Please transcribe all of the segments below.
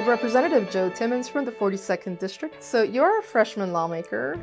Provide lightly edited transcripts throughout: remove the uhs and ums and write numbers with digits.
with Representative Joe Timmons from the 42nd District. So you're a freshman lawmaker,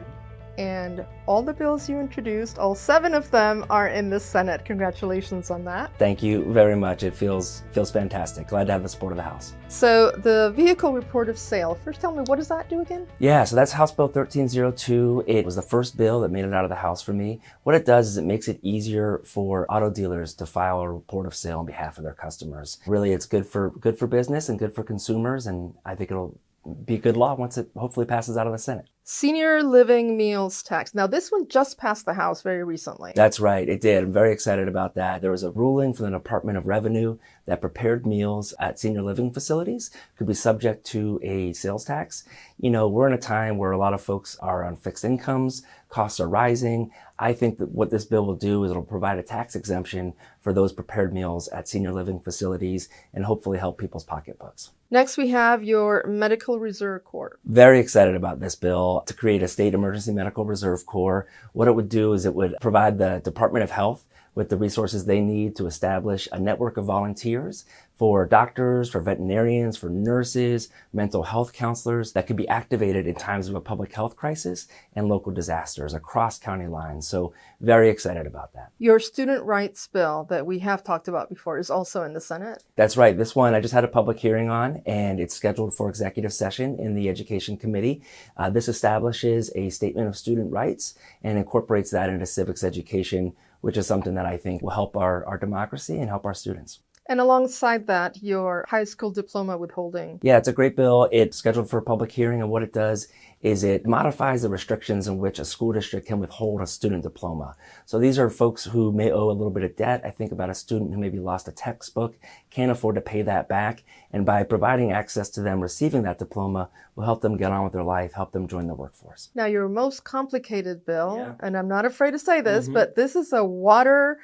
and all the bills you introduced, all 7 of them are in the Senate. Congratulations on that. Thank you very much. It feels fantastic. Glad to have the support of the House. So the vehicle report of sale, first tell me, what does that do again? Yeah, so that's House Bill 1302. It was the first bill that made it out of the House for me. What it does is it makes it easier for auto dealers to file a report of sale on behalf of their customers. Really, it's good for business and good for consumers, and I think it'll be a good law once it hopefully passes out of the Senate. Senior Living Meals Tax. Now, this one just passed the House very recently. That's right, it did. I'm very excited about that. There was a ruling from the Department of Revenue that prepared meals at senior living facilities could be subject to a sales tax. You know, we're in a time where a lot of folks are on fixed incomes, costs are rising. I think that what this bill will do is it'll provide a tax exemption for those prepared meals at senior living facilities and hopefully help people's pocketbooks. Next, we have your Medical Reserve Corps. Very excited about this bill to create a state emergency medical reserve corps. What it would do is it would provide the Department of Health with the resources they need to establish a network of volunteers for doctors, for veterinarians, for nurses, mental health counselors that could be activated in times of a public health crisis and local disasters across county lines. So very excited about that. Your student rights bill that we have talked about before is also in the Senate. That's right. This one I just had a public hearing on, and it's scheduled for executive session in the Education Committee. This establishes a statement of student rights and incorporates that into civics education, which is something that I think will help our democracy and help our students. And alongside that, your high school diploma withholding. Yeah, it's a great bill. It's scheduled for a public hearing, and what it does is it modifies the restrictions in which a school district can withhold a student diploma. So these are folks who may owe a little bit of debt. I think about a student who maybe lost a textbook, can't afford to pay that back, and by providing access to them receiving that diploma will help them get on with their life, help them join the workforce. Now, your most complicated bill, and I'm not afraid to say this, but this is a water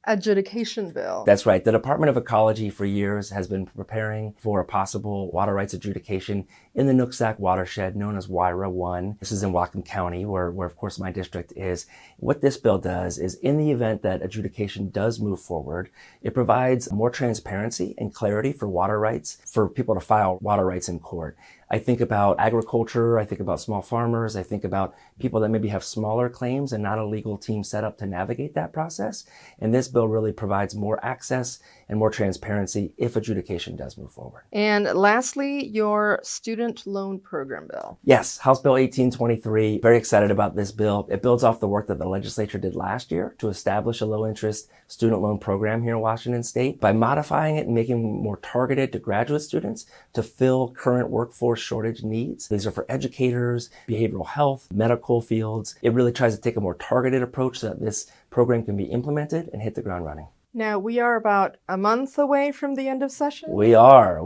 adjudication bill. That's right. The Department of Ecology for years has been preparing for a possible water rights adjudication in the Nooksack watershed known as WIRA 1. This is in Whatcom County, where of course my district is. What this bill does is in the event that adjudication does move forward, it provides more transparency and clarity for water rights, for people to file water rights in court. I think about agriculture, I think about small farmers, I think about people that maybe have smaller claims and not a legal team set up to navigate that process. And this bill really provides more access and more transparency if adjudication does move forward. And lastly, your student loan program bill. Yes, House Bill 1823. Very excited about this bill. It builds off the work that the legislature did last year to establish a low-interest student loan program here in Washington State by modifying it and making it more targeted to graduate students to fill current workforce shortage needs. These are for educators, behavioral health, medical fields. It really tries to take a more targeted approach so that this program can be implemented and hit the ground running. Now, we are about a month away from the end of session. We are.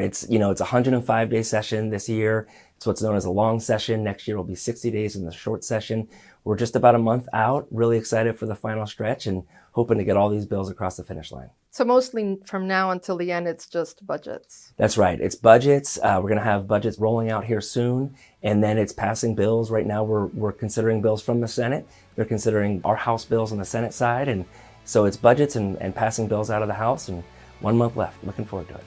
It's a 105-day session this year. It's what's known as a long session. Next year will be 60 days in the short session. We're just about a month out. Really excited for the final stretch and hoping to get all these bills across the finish line. So mostly from now until the end, it's just budgets. That's right. It's budgets. We're going to have budgets rolling out here soon, and then it's passing bills. Right now, we're considering bills from the Senate. They're considering our House bills on the Senate side, and so it's budgets and passing bills out of the House, and 1 month left. Looking forward to it.